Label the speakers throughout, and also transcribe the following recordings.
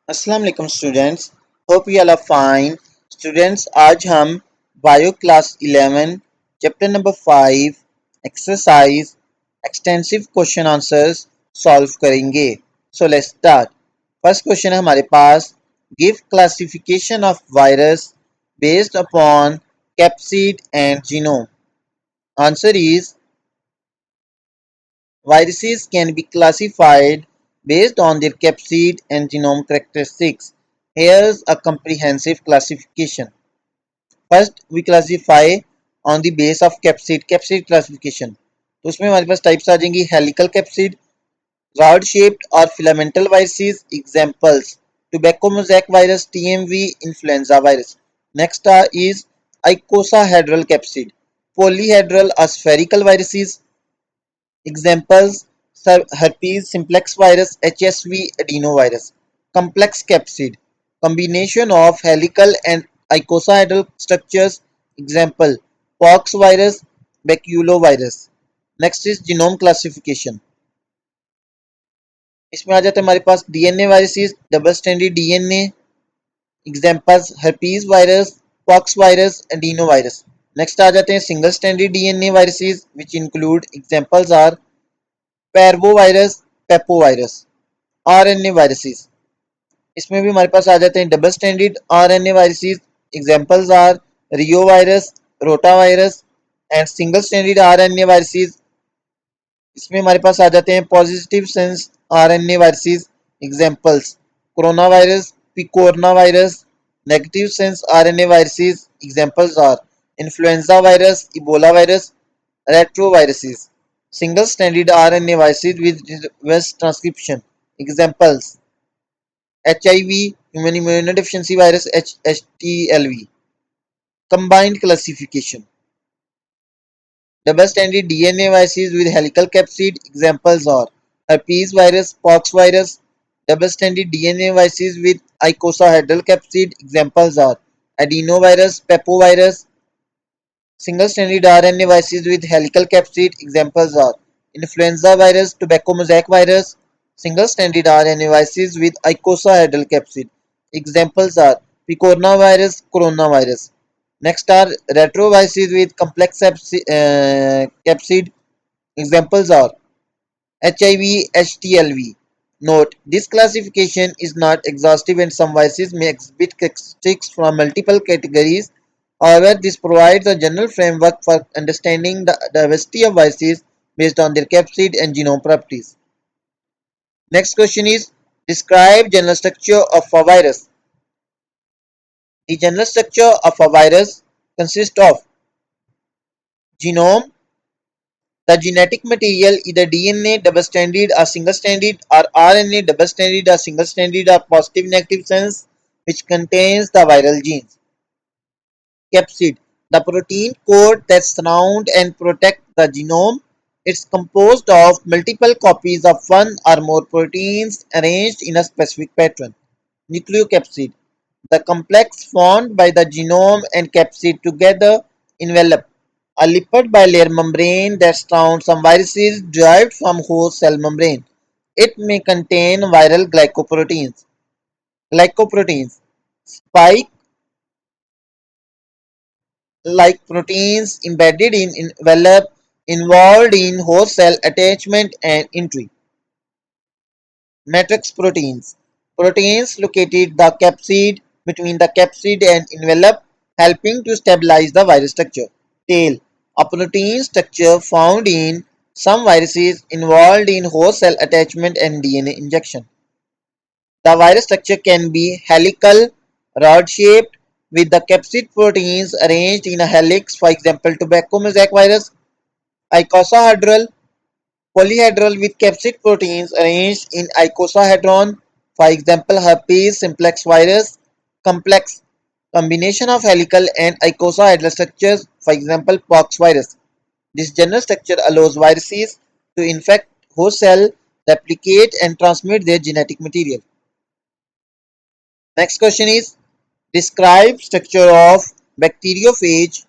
Speaker 1: अस्सलाम वालेकुम students. Hope you all are fine. Students, आज हम bio class 11 chapter number 5 exercise extensive question answers solve करेंगे। So let's start. First question है हमारे पास, give classification of virus based upon capsid and genome. Answer is viruses can be classified based on their capsid and genome characteristics. Here's a comprehensive classification. First, we classify on the base of capsid. Capsid classification. तो उसमें हमारे पास types आ जाएंगी helical capsid, rod shaped और filamental viruses. Examples tobacco mosaic virus, TMV, influenza virus. Next is icosahedral capsid, polyhedral और spherical viruses. Examples: herpes simplex virus, HSV adenovirus. Complex capsid, combination of helical and icosahedral structures. Example: pox virus, baculovirus. Next is genome classification. इसमें आ जाता है हमारे पास DNA viruses, double standard DNA. Examples herpes virus, pox virus, adeno virus. Next आ जाते हैं single standard DNA viruses which include examples are parvovirus, papovavirus. RNA viruses, इसमें भी हमारे पास आ जाते हैं double standard RNA viruses. Examples are reo virus, rota virus and single standard RNA viruses. इसमें हमारे पास आ जाते हैं positive sense RNA viruses. Examples corona virus, picorna virus. Negative sense RNA viruses. Examples are influenza virus, Ebola virus, retroviruses. Single stranded RNA viruses with reverse transcription. Examples: HIV, human immunodeficiency virus, HTLV. Combined classification. Double stranded DNA viruses with helical capsid. Examples are herpes virus, pox virus. Double stranded DNA viruses with icosahedral capsid. Examples are adenovirus, pepovirus. Single stranded RNA viruses with helical capsid. Examples are influenza virus, tobacco mosaic virus. Single stranded RNA viruses with icosahedral capsid. Examples are picornavirus, coronavirus. Next are retroviruses with complex capsid. Examples are HIV, HTLV. Note: this classification is not exhaustive and some viruses may exhibit characteristics from multiple categories. However, this provides a general framework for understanding the diversity of viruses based on their capsid and genome properties. Next question is, describe general structure of a virus. The general structure of a virus consists of genome, the genetic material, either DNA double-stranded or single-stranded, or RNA double-stranded or single-stranded or positive-negative sense, which contains the viral genes. Capsid, the protein coat that surround and protect the genome. It's composed of multiple copies of one or more proteins arranged in a specific pattern. Nucleocapsid, the complex formed by the genome and capsid together envelop a lipid bilayer membrane that surrounds some viruses derived from host cell membrane. It may contain viral glycoproteins. Glycoproteins, spike like proteins embedded in envelope involved in host cell attachment and entry. Matrix proteins, proteins located the capsid between the capsid and envelope, helping to stabilize the virus structure. Tail, a protein structure found in some viruses involved in host cell attachment and DNA injection. The virus structure can be helical, rod-shaped, with the capsid proteins arranged in a helix, for example tobacco mosaic virus, icosahedral, polyhedral with capsid proteins arranged in icosahedron, for example herpes simplex virus, complex, combination of helical and icosahedral structures, for example pox virus. This general structure allows viruses to infect host cell, replicate and transmit their genetic material. Next question is, describe structure of bacteriophage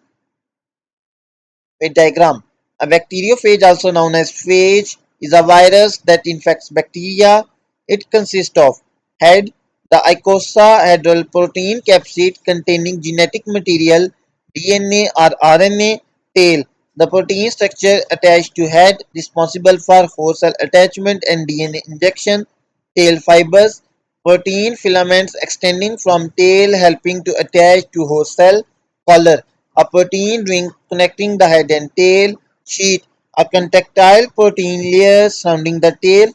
Speaker 1: with diagram. A bacteriophage, also known as phage, is a virus that infects bacteria. It consists of head, The icosahedral protein capsid containing genetic material DNA or RNA. Tail. The protein structure attached to head responsible for host cell attachment and DNA injection. Tail fibers. Protein filaments extending from tail helping to attach to host cell. Collar. A protein ring connecting the head and tail. Sheath. A contractile protein layer surrounding the tail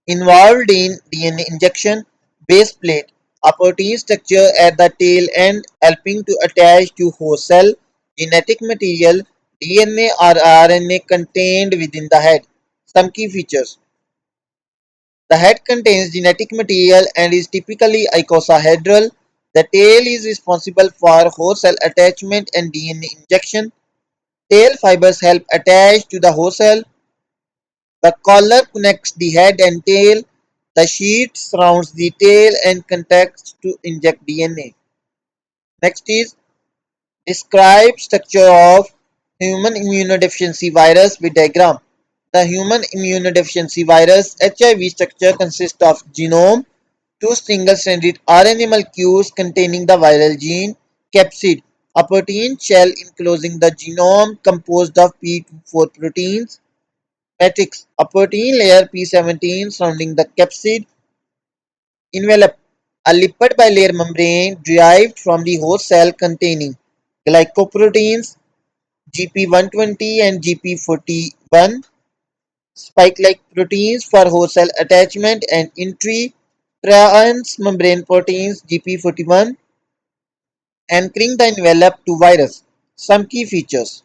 Speaker 1: involved in DNA injection. Base plate, a protein structure at the tail end helping to attach to host cell. Genetic material, DNA or RNA contained within the head. Some key features. The head contains genetic material and is typically icosahedral. The tail is responsible for host cell attachment and DNA injection. Tail fibers help attach to the host cell. The collar connects the head and tail. The sheath surrounds the tail and contacts to inject DNA. Next is describe structure of human immunodeficiency virus with diagram. The human immunodeficiency virus HIV structure consists of genome, two single-stranded RNA molecules containing the viral gene, capsid, a protein shell enclosing the genome composed of P24 proteins, matrix, a protein layer P17 surrounding the capsid, envelope, a lipid bilayer membrane derived from the host cell containing glycoproteins GP120 and GP41, spike-like proteins for host cell attachment and entry, transmembrane proteins GP41, anchoring the envelope to virus. Some key features.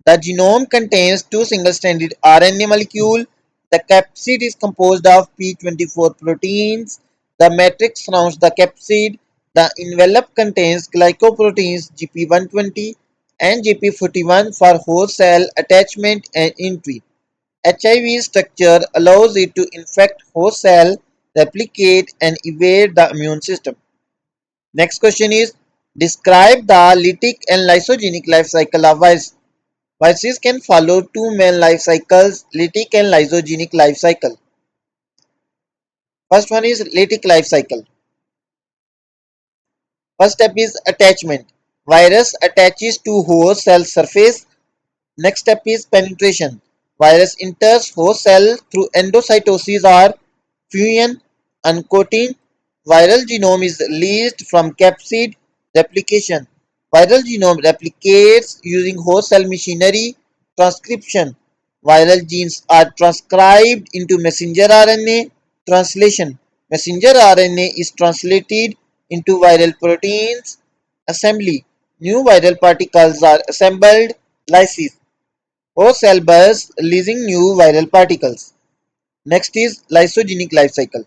Speaker 1: The genome contains two single-stranded RNA molecules. The capsid is composed of P24 proteins. The matrix surrounds the capsid. The envelope contains glycoproteins GP120 and GP41 for host cell attachment and entry. HIV structure allows it to infect host cell, replicate, and evade the immune system. Next question is describe the lytic and lysogenic life cycle of virus. Viruses can follow two main life cycles, lytic and lysogenic life cycle. First one is lytic life cycle. First step is attachment. Virus attaches to host cell surface. Next step is penetration. Virus enters host cell through endocytosis or fusion. Uncoating. Viral genome is released from capsid. Replication. Viral genome replicates using host cell machinery. Transcription. Viral genes are transcribed into messenger RNA. Translation. Messenger RNA is translated into viral proteins. Assembly. New viral particles are assembled. Lysis. Host cell bursts releasing new viral particles. Next is lysogenic life cycle.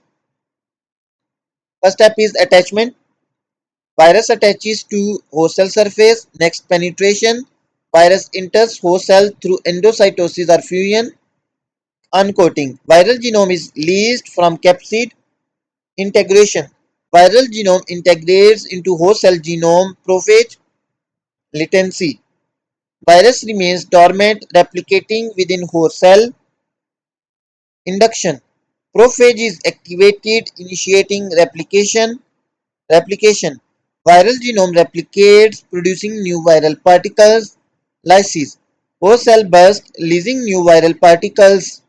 Speaker 1: First step is attachment. Virus attaches to host cell surface. Next, penetration. Virus enters host cell through endocytosis or fusion. Uncoating. Viral genome is released from capsid. Integration. Viral genome integrates into host cell genome. Prophage. Latency. Virus remains dormant, replicating within host cell. Induction. Prophage is activated, initiating replication. Replication. Viral genome replicates, producing new viral particles. Lysis. Host cell burst, releasing new viral particles.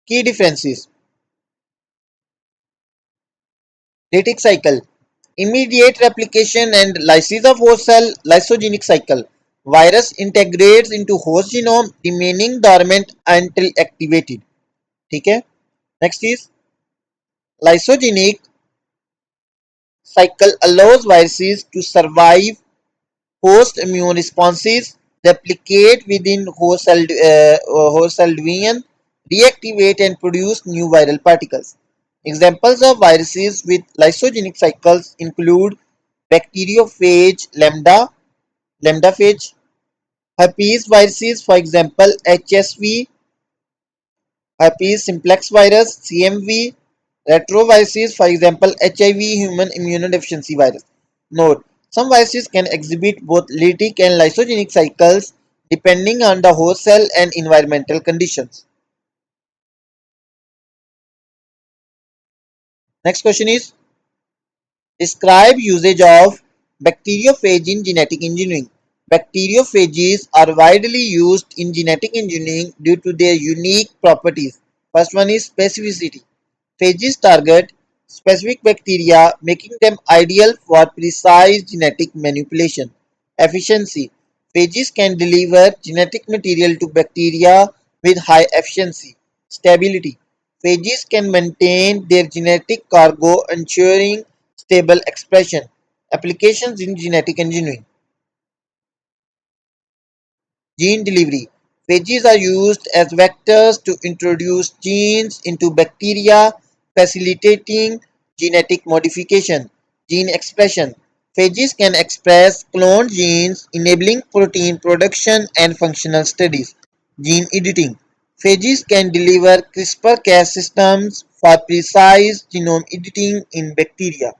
Speaker 1: Key differences. Lytic cycle. Immediate replication and lysis of host cell. Lysogenic cycle. Virus integrates into host genome, remaining dormant until activated. ठीक है. Next is lysogenic cycle allows viruses to survive host immune responses, replicate within host cell division, reactivate and produce new viral particles. Examples of viruses with lysogenic cycles include bacteriophage lambdaphage, herpes viruses, for example HSV, herpes simplex virus, CMV, retroviruses, for example HIV, human immunodeficiency virus. Note: some viruses can exhibit both lytic and lysogenic cycles depending on the host cell and environmental conditions. Next question is, describe usage of bacteriophage in genetic engineering. Bacteriophages are widely used in genetic engineering due to their unique properties. First one is specificity. Phages target specific bacteria, making them ideal for precise genetic manipulation. Efficiency. Phages can deliver genetic material to bacteria with high efficiency. Stability. Phages can maintain their genetic cargo, ensuring stable expression. Applications in genetic engineering. Gene delivery. Phages are used as vectors to introduce genes into bacteria, facilitating genetic modification. Gene expression. Phages can express cloned genes, enabling protein production and functional studies. Gene editing. Phages can deliver CRISPR-Cas systems for precise genome editing in bacteria.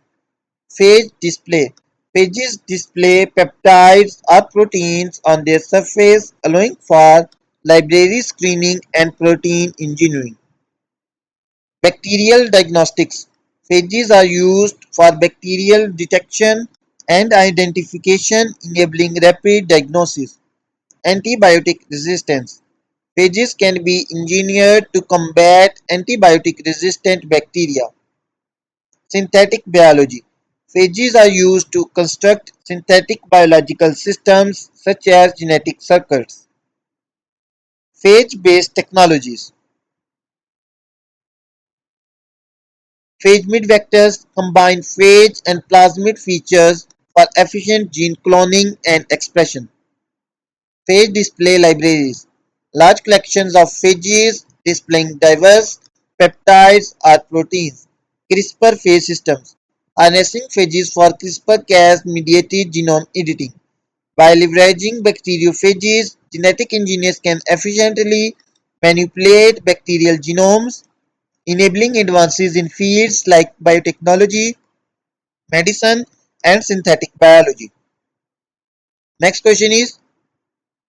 Speaker 1: Phage display. Phages display peptides or proteins on their surface, allowing for library screening and protein engineering. Bacterial diagnostics. Phages are used for bacterial detection and identification, enabling rapid diagnosis. Antibiotic resistance. Phages can be engineered to combat antibiotic resistant bacteria. Synthetic biology. Phages are used to construct synthetic biological systems such as genetic circuits. Phage-based technologies. Phagemid vectors combine phage and plasmid features for efficient gene cloning and expression. Phage display libraries. Large collections of phages displaying diverse peptides or proteins. CRISPR phage systems. Harnessing phages for CRISPR-Cas mediated genome editing. By leveraging bacteriophages, genetic engineers can efficiently manipulate bacterial genomes, enabling advances in fields like biotechnology, medicine, and synthetic biology. Next question is,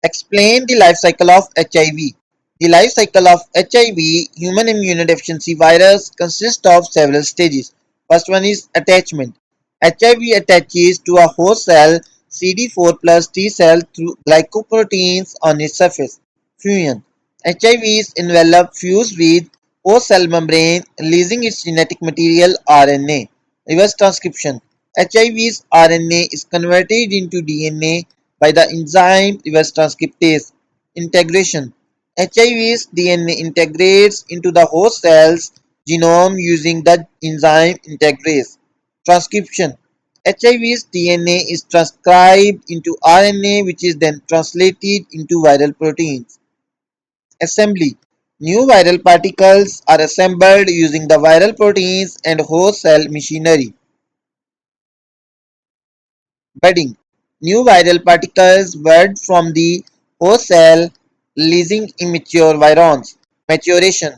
Speaker 1: explain the life cycle of HIV. The life cycle of HIV, human immunodeficiency virus, consists of several stages. First one is attachment. HIV attaches to a host cell CD4 plus T cell through glycoproteins on its surface. Fusion. HIVs envelop fused with host cell membrane, releasing its genetic material RNA. Reverse transcription. HIV's RNA is converted into DNA by the enzyme reverse transcriptase. Integration. HIV's DNA integrates into the host cell's genome using the enzyme integrase. Transcription. HIV's DNA is transcribed into RNA, which is then translated into viral proteins. Assembly. New viral particles are assembled using the viral proteins and host cell machinery. Budding. New viral particles bud from the host cell, releasing immature virions. Maturation.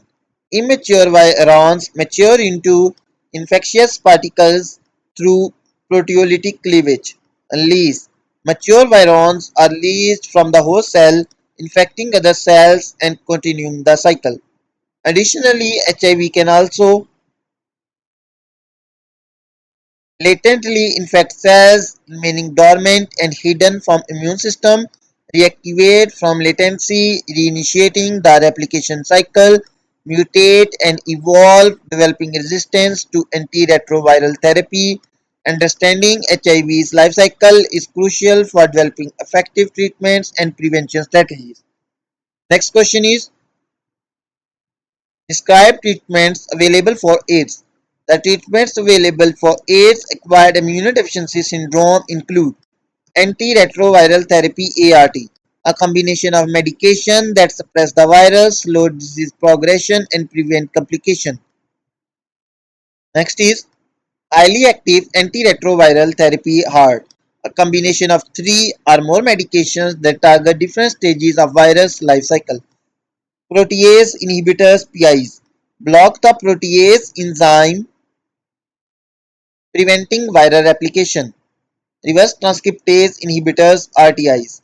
Speaker 1: Immature virions mature into infectious particles through proteolytic cleavage. Release. Mature virions are released from the host cell, infecting other cells and continuing the cycle. Additionally, HIV can also latently infect cells remaining dormant and hidden from immune system, reactivate from latency, reinitiating the replication cycle, mutate and evolve, developing resistance to antiretroviral therapy. Understanding HIV's life cycle is crucial for developing effective treatments and prevention strategies. Next question is, describe treatments available for AIDS. The treatments available for AIDS acquired immunodeficiency syndrome include antiretroviral therapy ART, a combination of medication that suppress the virus, slow disease progression, and prevent complication. Next is highly active antiretroviral therapy HART, a combination of three or more medications that target different stages of virus life cycle. Protease inhibitors PIs block the protease enzyme preventing viral replication. Reverse transcriptase inhibitors RTIs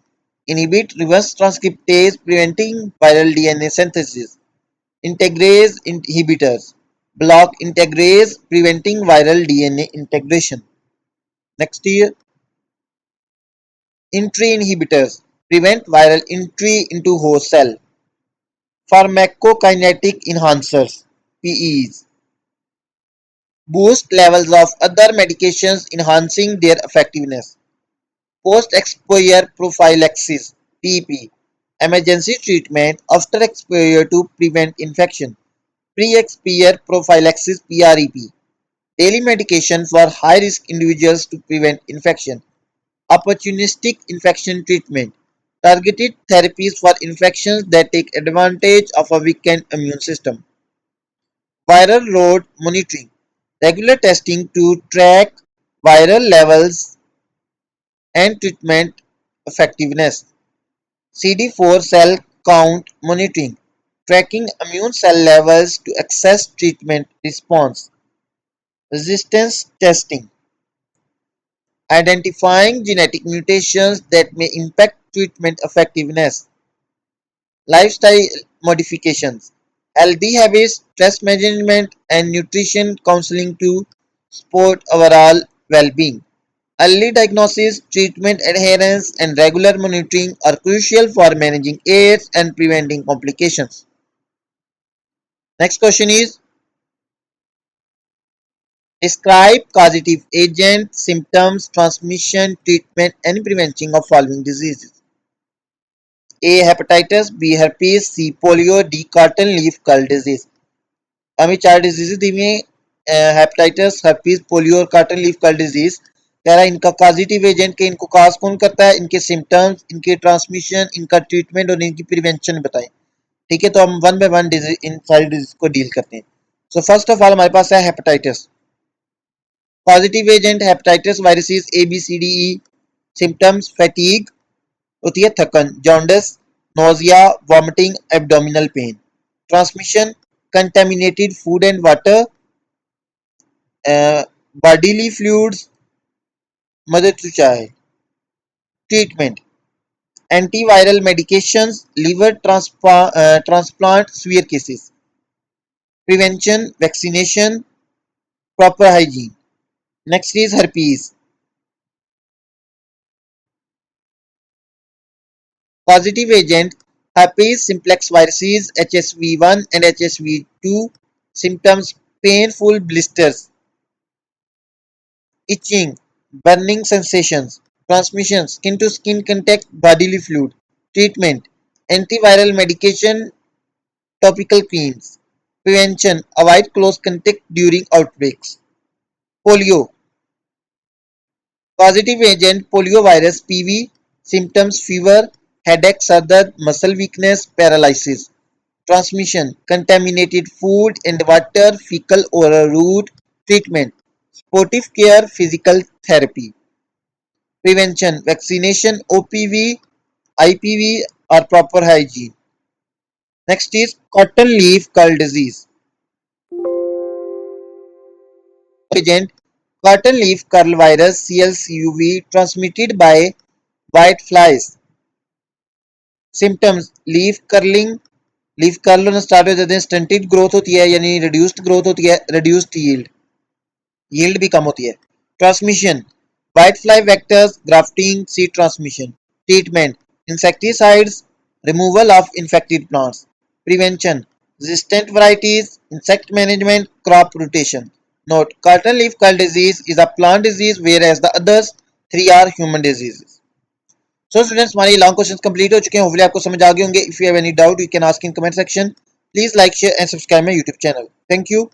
Speaker 1: inhibit reverse transcriptase preventing viral DNA synthesis. Integrase inhibitors block integrase preventing viral DNA integration. Next year, entry inhibitors prevent viral entry into host cell. Pharmacokinetic enhancers (PEs) boost levels of other medications enhancing their effectiveness. Post-exposure prophylaxis (PEP) emergency treatment after exposure to prevent infection. Pre-exposure prophylaxis (PrEP) daily medication for high-risk individuals to prevent infection. Opportunistic infection treatment targeted therapies for infections that take advantage of a weakened immune system. Viral load monitoring regular testing to track viral levels and treatment effectiveness. CD4 cell count monitoring tracking immune cell levels to assess treatment response. Resistance testing identifying genetic mutations that may impact treatment effectiveness. Lifestyle modifications, healthy habits, stress management, and nutrition counseling to support overall well-being. Early diagnosis, treatment adherence, and regular monitoring are crucial for managing AIDS and preventing complications. Next question is, describe causative agent, symptoms, transmission, treatment, and prevention of following diseases. A. Hepatitis, B. Herpes, C. Polio, D. Cotton leaf curl disease. हमें चार disease दी हुई हैं, hepatitis, herpes, polio और cotton leaf curl disease. कह रहा है इनका causative agent के इनको काज कौन करता है, इनके सिम्टम्स, इनके ट्रांसमिशन, इनका ट्रीटमेंट और इनकी प्रिवेंशन बताएं. ठीक है, तो हम वन बाय वन इन सारी डिजीज को डील करते हैं. सो फर्स्ट ऑफ ऑल हमारे पास है hepatitis. Positive agent hepatitis viruses A B C D E. Symptoms fatigue होती है थकन, jaundice, nausea, vomiting, abdominal pain. Transmission contaminated food and water, bodily fluids, mother to child. Treatment antiviral medications, liver transplant, severe cases. Prevention vaccination, proper hygiene. Next is herpes. Positive agent herpes simplex viruses HSV1 and HSV2. Symptoms painful blisters, itching, burning sensations. Transmission skin to skin contact, bodily fluid. Treatment antiviral medication, topical creams. Prevention avoid close contact during outbreaks. Polio positive agent poliovirus PV. Symptoms fever, headache, sardar, muscle weakness, paralysis. Transmission contaminated food and water, fecal oral route. Treatment sportive care, physical therapy. Prevention vaccination, OPV, IPV, or proper hygiene. Next is cotton leaf curl disease. Agent cotton leaf curl virus CLCUV transmitted by white flies. Symptoms leaf curling. Leaf curl होना start हो जाते हैं, stunted growth होती है यानी reduced growth होती है, reduced yield भी कम होती है. Transmission white fly vectors, grafting, seed transmission. Treatment insecticides, removal of infected plants. Prevention resistant varieties, insect management, crop rotation. Note: cotton leaf curl disease is a plant disease whereas the others three are human diseases. So students, हमारे long questions complete हो चुके हैं. Hopefully आपको समझ आ गए होंगे. If you have any doubt you can ask in comment section. Please like share and subscribe my YouTube channel. Thank you.